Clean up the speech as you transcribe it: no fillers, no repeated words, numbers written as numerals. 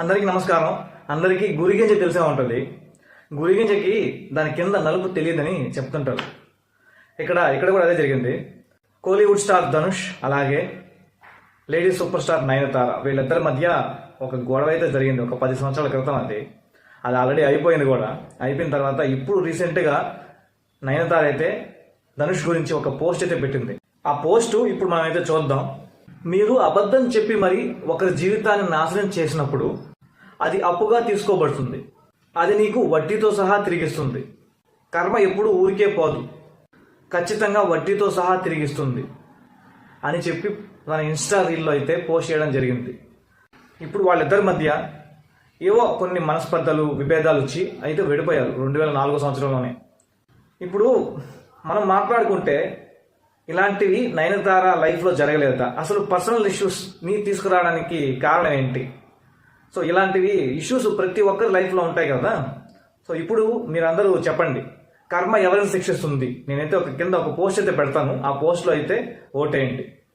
అందరికీ నమస్కారం. అందరికీ గురిగింజ తెలిసే ఉంటుంది. గురిగింజకి దాని కింద నలుపు తెలియదని చెప్తుంటారు. ఇక్కడ కూడా అదే జరిగింది. కోలీవుడ్ స్టార్ ధనుష్ అలాగే లేడీ సూపర్ స్టార్ నయనతార వీళ్ళిద్దరి మధ్య ఒక గొడవ అయితే జరిగింది. ఒక 10 సంవత్సరాల క్రితం అది ఆల్రెడీ అయిపోయింది కూడా. అయిపోయిన తర్వాత ఇప్పుడు రీసెంట్గా నయనతార అయితే ధనుష్ గురించి ఒక పోస్ట్ అయితే పెట్టింది. ఆ పోస్ట్ ఇప్పుడు మనమైతే చూద్దాం. మీరు అబద్ధం చెప్పి మరి ఒకరి జీవితాన్ని నాశనం చేసినప్పుడు అది అప్పుగా తీసుకోబడుతుంది. అది నీకు వడ్డీతో సహా తిరిగిస్తుంది. కర్మ ఎప్పుడు ఊరికే పోదు, ఖచ్చితంగా వడ్డీతో సహా తిరిగిస్తుంది అని చెప్పి తన ఇన్స్టా రీల్లో అయితే పోస్ట్ చేయడం జరిగింది. ఇప్పుడు వాళ్ళిద్దరి మధ్య ఏవో కొన్ని మనస్పర్ధలు విభేదాలు వచ్చి అయితే విడిపోయారు 2004 సంవత్సరంలోనే. ఇప్పుడు మనం మాట్లాడుకుంటే ఇలాంటివి నయనతార లైఫ్లో జరగలేదట. అసలు పర్సనల్ ఇష్యూస్ని తీసుకురావడానికి కారణం ఏంటి? సో ఇలాంటివి ఇష్యూస్ ప్రతి ఒక్కరి లైఫ్లో ఉంటాయి కదా. సో ఇప్పుడు మీరందరూ చెప్పండి, కర్మ ఎవరిని శిక్షిస్తుంది? నేనైతే కింద ఒక పోస్ట్ అయితే పెడతాను. ఆ పోస్ట్లో అయితే ఓటేయండి.